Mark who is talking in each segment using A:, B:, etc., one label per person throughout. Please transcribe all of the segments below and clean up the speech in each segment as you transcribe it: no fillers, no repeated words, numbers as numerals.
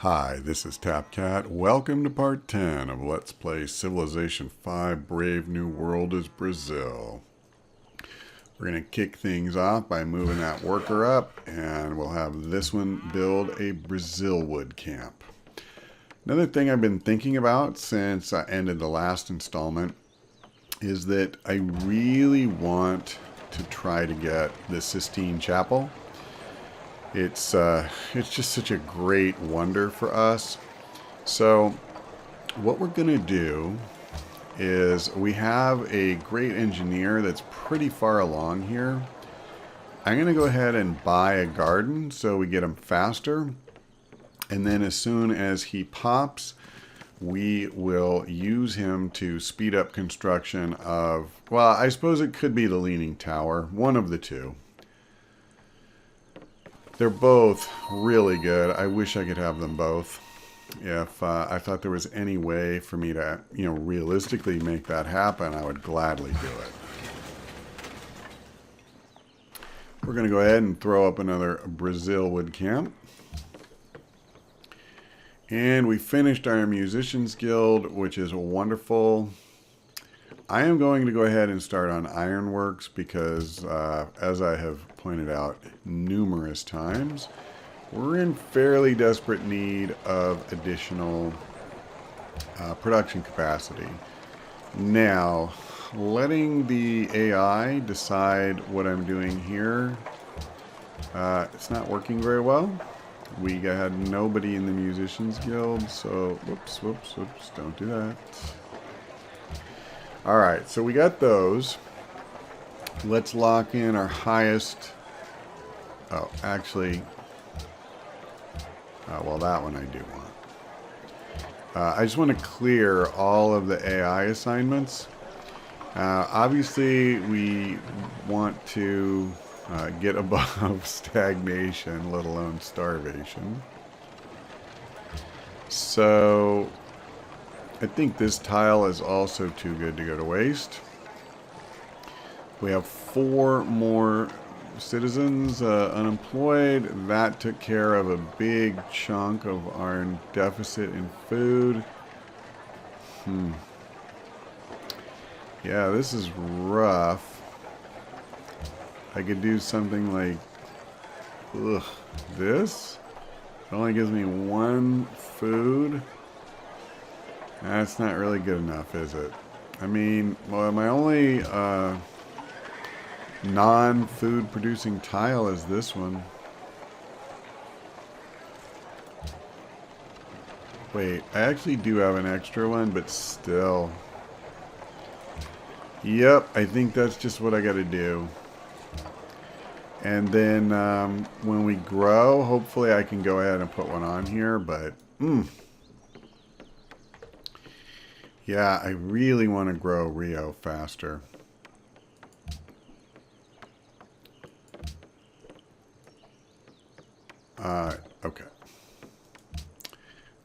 A: Hi, this is TapCat. Welcome to part 10 of Let's Play Civilization 5 Brave New World as Brazil. We're going to kick things off by moving that worker up, and we'll have this one build a Brazil wood camp. Another thing I've been thinking about since I ended the last installment is that I really want to try to get the Sistine Chapel. It's just such a great wonder for us. So what we're going to do is we have a great engineer that's pretty far along here. I'm going to go ahead and buy a garden so we get him faster. And then as soon as he pops, we will use him to speed up construction of, well, I suppose it could be the Leaning Tower, one of the two. They're both really good. I wish I could have them both. If I thought there was any way for me to, realistically make that happen, I would gladly do it. We're going to go ahead and throw up another Brazil wood camp. And we finished our Musicians Guild, which is wonderful. I am going to go ahead and start on ironworks because, as I have pointed out numerous times, we're in fairly desperate need of additional production capacity. Now, letting the AI decide what I'm doing here, it's not working very well. We had nobody in the Musicians Guild, so whoops, don't do that. Alright, so we got those. Let's lock in our highest. Oh, actually, well, that one I do want. I just want to clear all of the AI assignments. Obviously, we want to get above stagnation, let alone starvation. So I think this tile is also too good to go to waste. We have 4 more citizens unemployed. That took care of a big chunk of our deficit in food. Yeah, this is rough. I could do something like this. It only gives me 1 food. That's not really good enough, is it? I mean, well, my only non-food producing tile is this one. Wait, I actually do have an extra one, but still. Yep, I think that's just what I gotta do. And then when we grow, hopefully I can go ahead and put one on here, but yeah, I really want to grow Rio faster. Okay.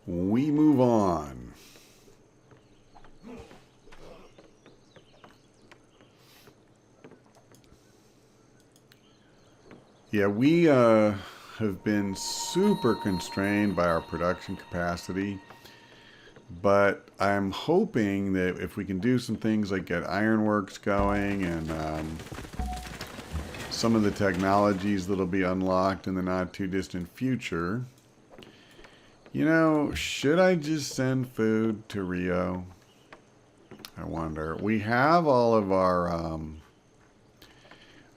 A: We move on. Yeah, we have been super constrained by our production capacity. But I'm hoping that if we can do some things like get ironworks going and some of the technologies that'll be unlocked in the not too distant future, should I just send food to Rio? I wonder. We have all of our,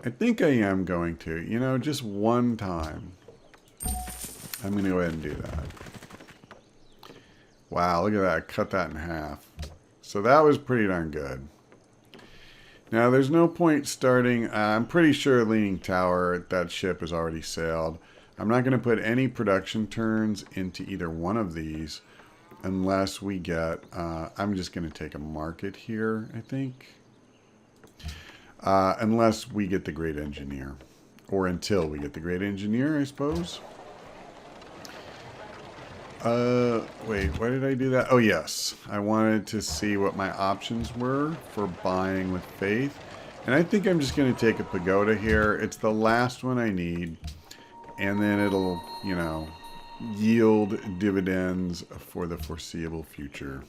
A: I think I am going to, just one time. I'm going to go ahead and do that. Wow, look at that. Cut that in half. So that was pretty darn good. Now, there's no point starting. I'm pretty sure Leaning Tower, that ship has already sailed. I'm not going to put any production turns into either one of these unless we get, I'm just going to take a market here, I think. Unless we get the Great Engineer. Or until we get the Great Engineer, I suppose. Wait, why did I do that? Oh, yes. I wanted to see what my options were for buying with faith. And I think I'm just going to take a pagoda here. It's the last one I need. And then it'll, yield dividends for the foreseeable future.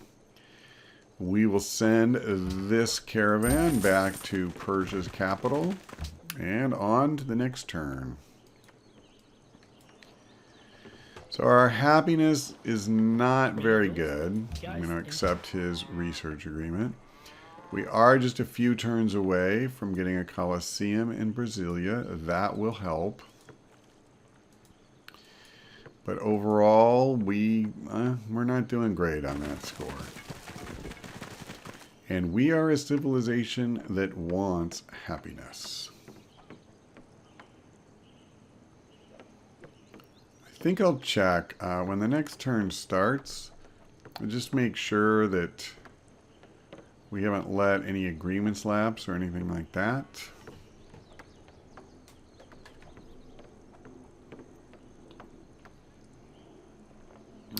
A: We will send this caravan back to Persia's capital and on to the next turn. So our happiness is not very good. I'm going to accept his research agreement. We are just a few turns away from getting a Colosseum in Brasilia. That will help. But overall, we're not doing great on that score. And we are a civilization that wants happiness. I think I'll check when the next turn starts. I'll just make sure that we haven't let any agreements lapse or anything like that.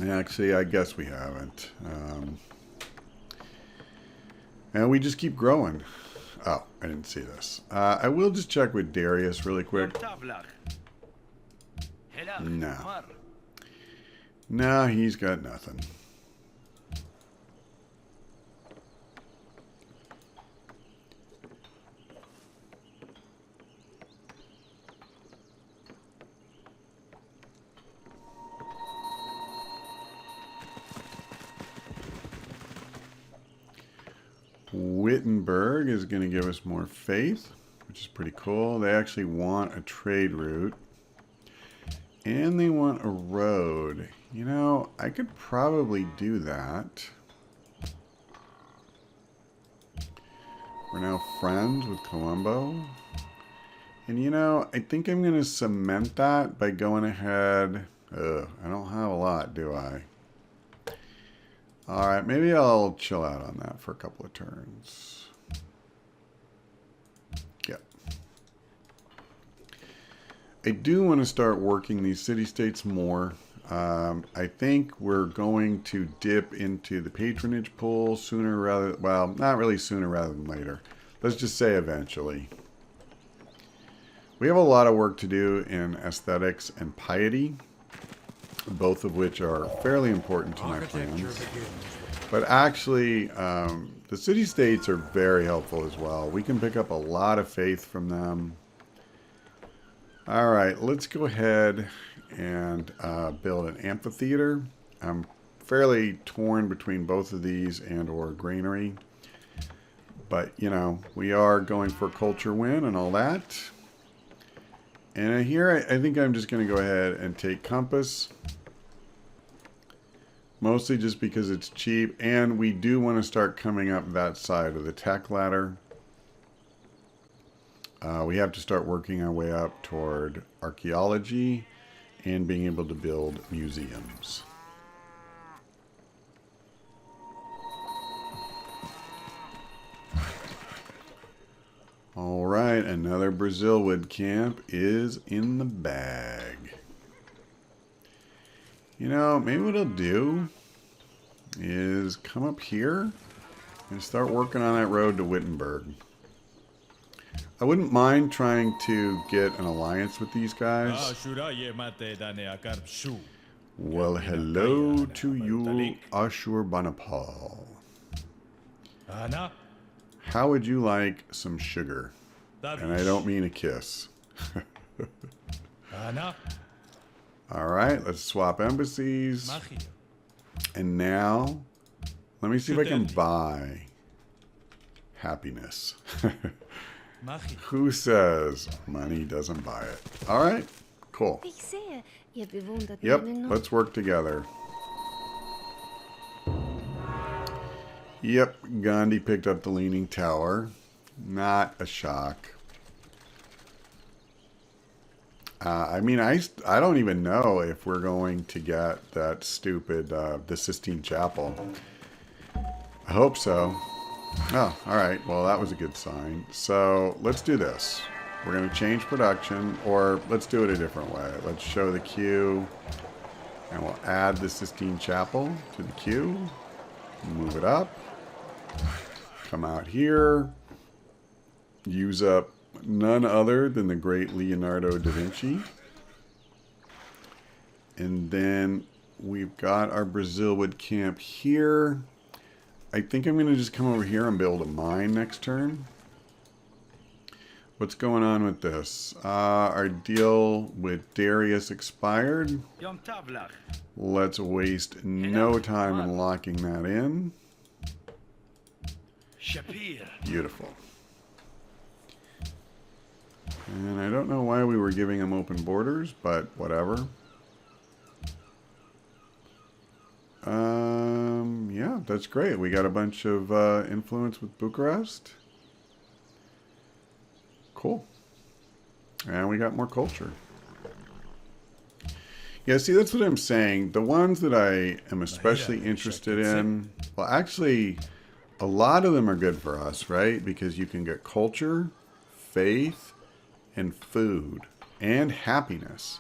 A: Actually, I guess we haven't. And we just keep growing. Oh, I didn't see this. I will just check with Darius really quick. No. No, he's got nothing. Wittenberg is going to give us more faith, which is pretty cool. They actually want a trade route. And they want a road. You know, I could probably do that. We're now friends with Colombo. And you know, I think I'm going to cement that by going ahead. I don't have a lot, do I? Alright, maybe I'll chill out on that for a couple of turns. Yep. I do want to start working these city-states more. I think we're going to dip into the patronage pool sooner rather... Well, not really sooner rather than later. Let's just say eventually. We have a lot of work to do in aesthetics and piety, both of which are fairly important to my plans. But actually, the city-states are very helpful as well. We can pick up a lot of faith from them. Alright, let's go ahead and build an amphitheater. I'm fairly torn between both of these and or granary. But, you know, we are going for culture win and all that. And here, I think I'm just going to go ahead and take Compass. Mostly just because it's cheap. And we do want to start coming up that side of the tech ladder. We have to start working our way up toward archaeology and being able to build museums. All right, another Brazil wood camp is in the bag. You know, maybe what I'll do is come up here and start working on that road to Wittenberg. I wouldn't mind trying to get an alliance with these guys. Well, hello to you, Ashurbanipal. How would you like some sugar? And I don't mean a kiss. Alright, let's swap embassies. And now, let me see if I can buy happiness. Who says money doesn't buy it? Alright, cool. Yep, let's work together. Yep, Gandhi picked up the Leaning Tower. Not a shock. I mean, I don't even know if we're going to get that stupid, the Sistine Chapel. I hope so. Oh, alright. Well, that was a good sign. So, let's do this. We're going to change production, or let's do it a different way. Let's show the queue, and we'll add the Sistine Chapel to the queue. Move it up. Come out here. Use up none other than the great Leonardo da Vinci. And then we've got our Brazil wood camp here. I think I'm going to just come over here and build a mine next turn. What's going on with this? Our deal with Darius expired. Let's waste no time in locking that in. Beautiful. And I don't know why we were giving him open borders, but whatever. Yeah, that's great. We got a bunch of influence with Bucharest. Cool. And we got more culture. Yeah, see, that's what I'm saying. The ones that I am especially interested in, well, actually, a lot of them are good for us, right? Because you can get culture, faith, and food, and happiness.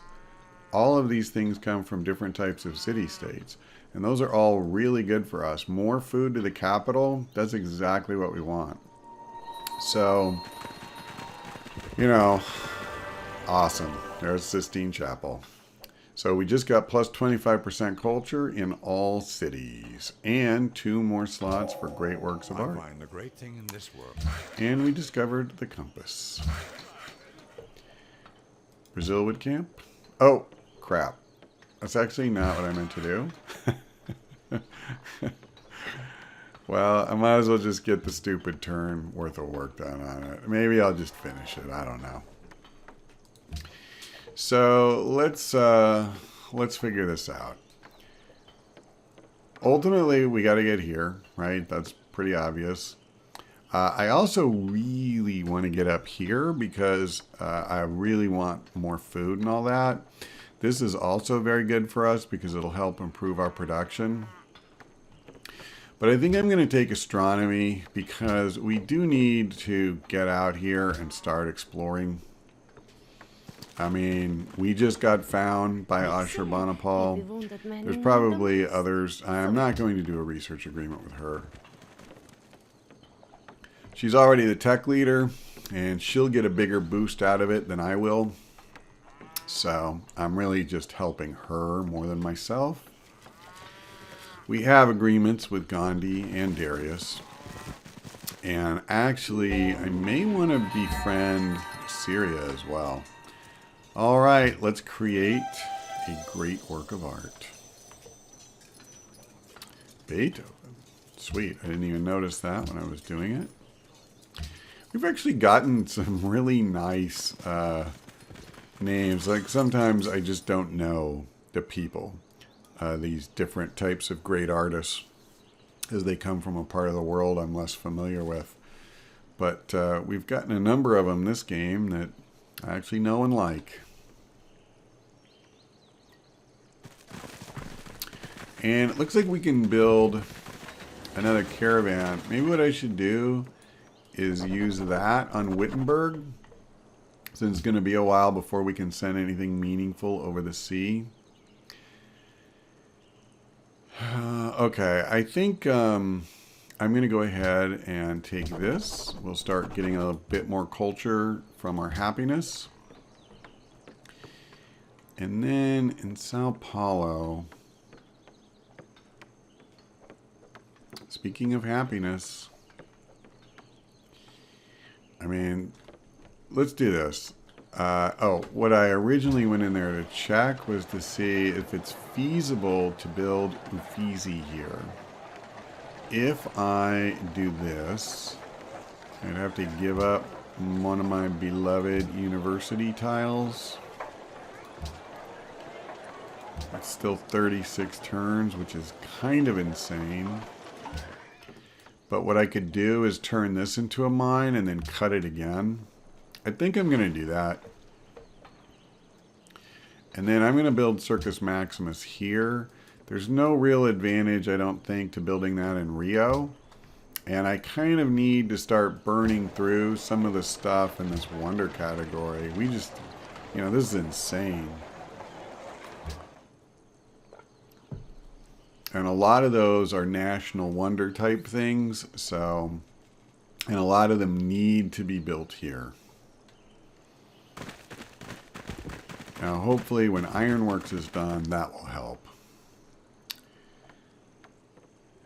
A: All of these things come from different types of city-states. And those are all really good for us. More food to the capital, that's exactly what we want. So, you know, awesome. There's Sistine Chapel. So we just got plus 25% culture in all cities. And 2 more slots for great works of art.
B: I find the great thing in this world.
A: And we discovered the compass. Brazil wood camp? Oh, crap. That's actually not what I meant to do. Well, I might as well just get the stupid turn worth of work done on it. Maybe I'll just finish it. I don't know. So let's figure this out. Ultimately, we got to get here, right? That's pretty obvious. I also really want to get up here because I really want more food and all that. This is also very good for us because it'll help improve our production. But I think I'm going to take astronomy because we do need to get out here and start exploring. I mean, we just got found by Ashurbanipal. There's probably others. I'm not going to do a research agreement with her. She's already the tech leader, and she'll get a bigger boost out of it than I will. So I'm really just helping her more than myself. We have agreements with Gandhi and Darius. And actually, I may want to befriend Syria as well. All right, let's create a great work of art. Beethoven. Sweet. I didn't even notice that when I was doing it. We've actually gotten some really nice names. Like sometimes I just don't know the people. These different types of great artists as they come from a part of the world I'm less familiar with. But we've gotten a number of them this game that I actually know and like. And it looks like we can build another caravan. Maybe what I should do is use that on Wittenberg, since it's going to be a while before we can send anything meaningful over the sea. Okay, I think I'm going to go ahead and take this. We'll start getting a bit more culture from our happiness. And then in Sao Paulo, speaking of happiness, I mean, let's do this. What I originally went in there to check was to see if it's feasible to build Uffizi here. If I do this, I'd have to give up one of my beloved university tiles. It's still 36 turns, which is kind of insane. But what I could do is turn this into a mine and then cut it again. I think I'm going to do that. And then I'm going to build Circus Maximus here. There's no real advantage, I don't think, to building that in Rio. And I kind of need to start burning through some of the stuff in this wonder category. We just, you know, this is insane. And a lot of those are national wonder type things. So, and a lot of them need to be built here. Now, hopefully when ironworks is done, that will help.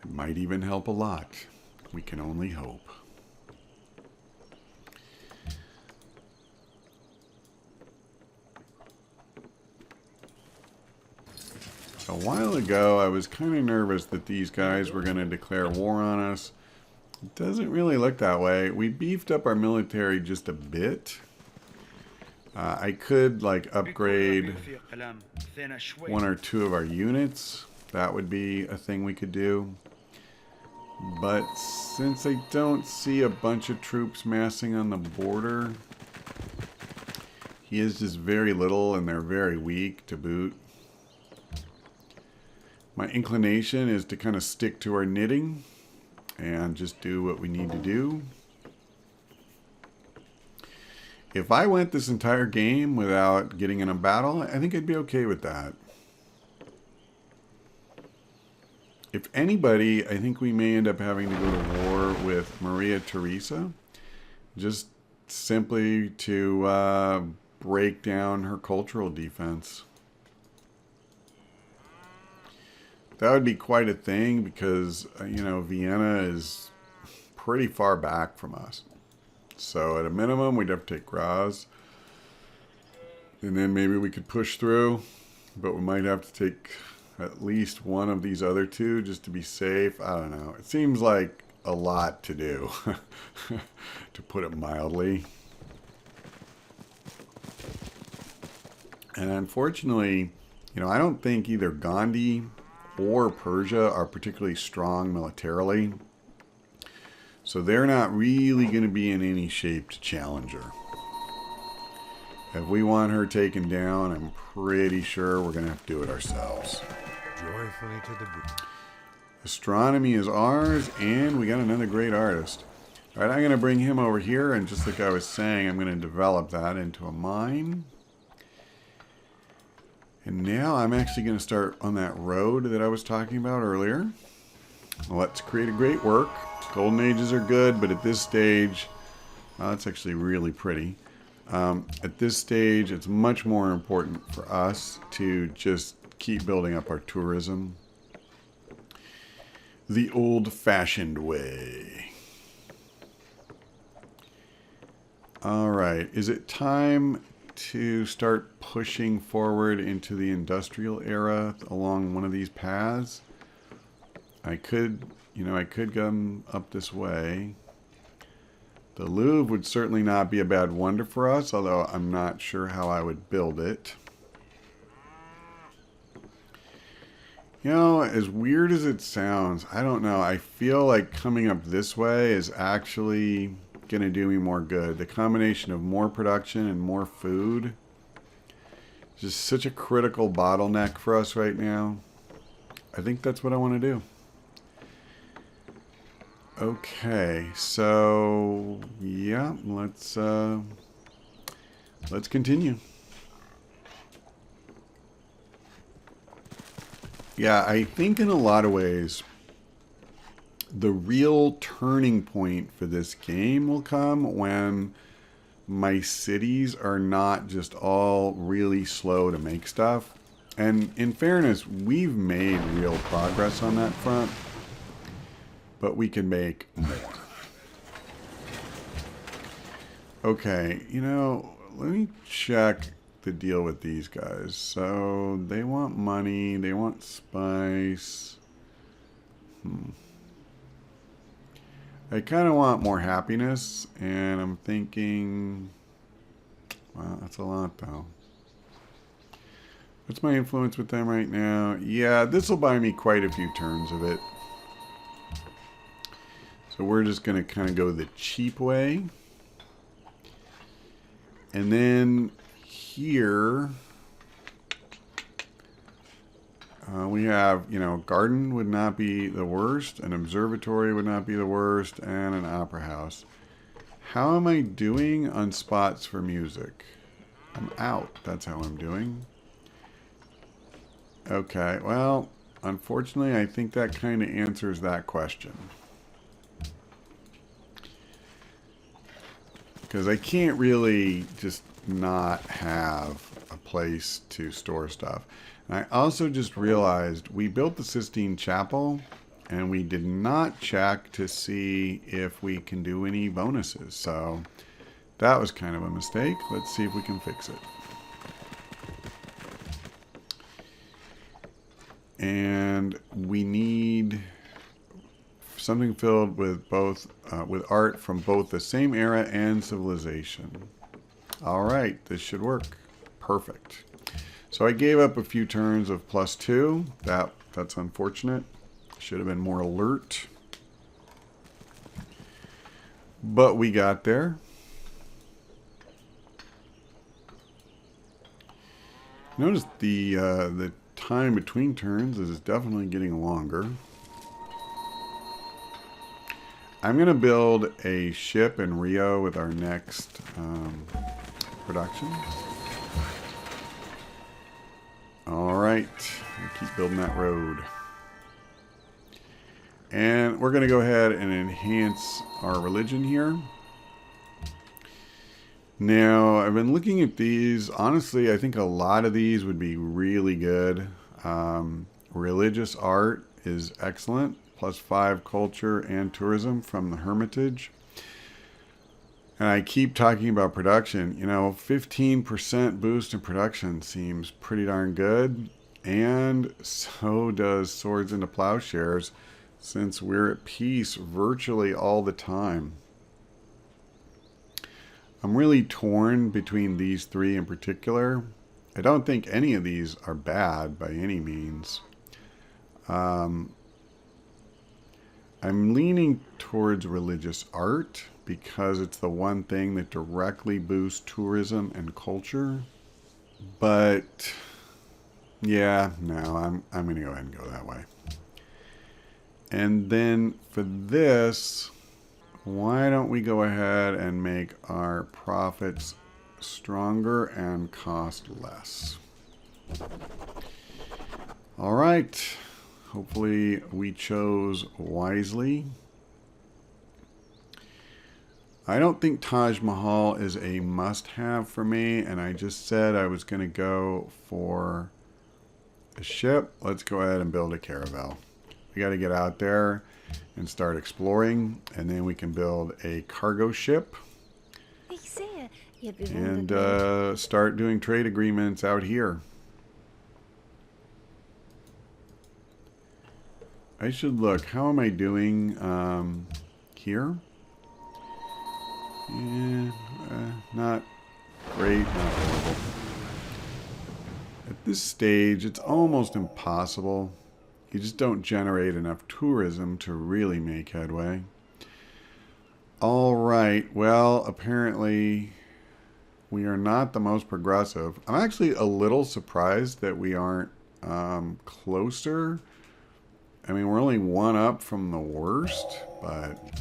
A: It might even help a lot. We can only hope. A while ago, I was kind of nervous that these guys were going to declare war on us. It doesn't really look that way. We beefed up our military just a bit. I could like upgrade one or two of our units. That would be a thing we could do. But since I don't see a bunch of troops massing on the border, he is just very little and they're very weak to boot. My inclination is to kind of stick to our knitting and just do what we need to do. If I went this entire game without getting in a battle, I think I'd be okay with that. If anybody, I think we may end up having to go to war with Maria Theresa, just simply to break down her cultural defense. That would be quite a thing because, you know, Vienna is pretty far back from us. So at a minimum, we'd have to take Graz. And then maybe we could push through. But we might have to take at least one of these other two just to be safe. I don't know. It seems like a lot to do, to put it mildly. And unfortunately, you know, I don't think either Gandhi or Persia are particularly strong militarily. So they're not really going to be in any shape to challenge her. If we want her taken down, I'm pretty sure we're going to have to do it ourselves.
B: Joyfully to the boot.
A: Astronomy is ours, and we got another great artist. All right, I'm going to bring him over here, and just like I was saying, I'm going to develop that into a mine. And now I'm actually going to start on that road that I was talking about earlier. Let's create a great work. Golden Ages are good, but at this stage, well, that's actually really pretty. At this stage, it's much more important for us to just keep building up our tourism the old-fashioned way. All right, is it time to start pushing forward into the industrial era along one of these paths? I could, you know, I could come up this way. The Louvre would certainly not be a bad wonder for us, although I'm not sure how I would build it. You know, as weird as it sounds, I don't know. I feel like coming up this way is actually going to do me more good. The combination of more production and more food is just such a critical bottleneck for us right now. I think that's what I want to do. Okay, so yeah, let's continue. Yeah, I think in a lot of ways, the real turning point for this game will come when my cities are not just all really slow to make stuff. And in fairness, we've made real progress on that front, but we can make more. Okay, you know, let me check the deal with these guys. So they want money, they want spice. I kind of want more happiness, and I'm thinking, wow, that's a lot though. What's my influence with them right now? Yeah, this will buy me quite a few turns of it. So we're just going to kind of go the cheap way. And then here, we have, you know, garden would not be the worst, an observatory would not be the worst, and an opera house. How am I doing on spots for music? I'm out. That's how I'm doing. Okay, well, unfortunately, I think that kind of answers that question. Because I can't really just not have a place to store stuff. And I also just realized we built the Sistine Chapel and we did not check to see if we can do any bonuses. So that was kind of a mistake. Let's see if we can fix it. And we need something filled with both with art from both the same era and civilization. All right, this should work. Perfect. So I gave up a few turns of +2. That's unfortunate. Should have been more alert. But we got there. Notice the time between turns is definitely getting longer. I'm going to build a ship in Rio with our next production. All right, we'll keep building that road. And we're going to go ahead and enhance our religion here. Now, I've been looking at these. Honestly, I think a lot of these would be really good. Religious art is excellent. +5 culture and tourism from the Hermitage. And I keep talking about production. You know, 15% boost in production seems pretty darn good. And so does Swords into Plowshares, since we're at peace virtually all the time. I'm really torn between these three in particular. I don't think any of these are bad by any means. I'm leaning towards religious art because it's the one thing that directly boosts tourism and culture. But yeah, no, I'm going to go ahead and go that way. And then for this, why don't we go ahead and make our profits stronger and cost less? All right. Hopefully we chose wisely. I don't think Taj Mahal is a must-have for me, and I just said I was going to go for a ship. Let's go ahead and build a caravel. We got to get out there and start exploring, and then we can build a cargo ship and start doing trade agreements out here. I should look. How am I doing here? Yeah, not great, not horrible. At this stage, it's almost impossible. You just don't generate enough tourism to really make headway. All right. Well, apparently we are not the most progressive. I'm actually a little surprised that we aren't closer. I mean, we're only one up from the worst, but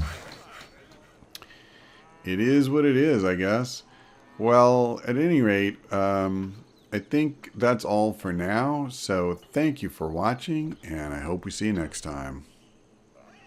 A: it is what it is, I guess. Well, at any rate, I think that's all for now. So thank you for watching, and I hope we see you next time.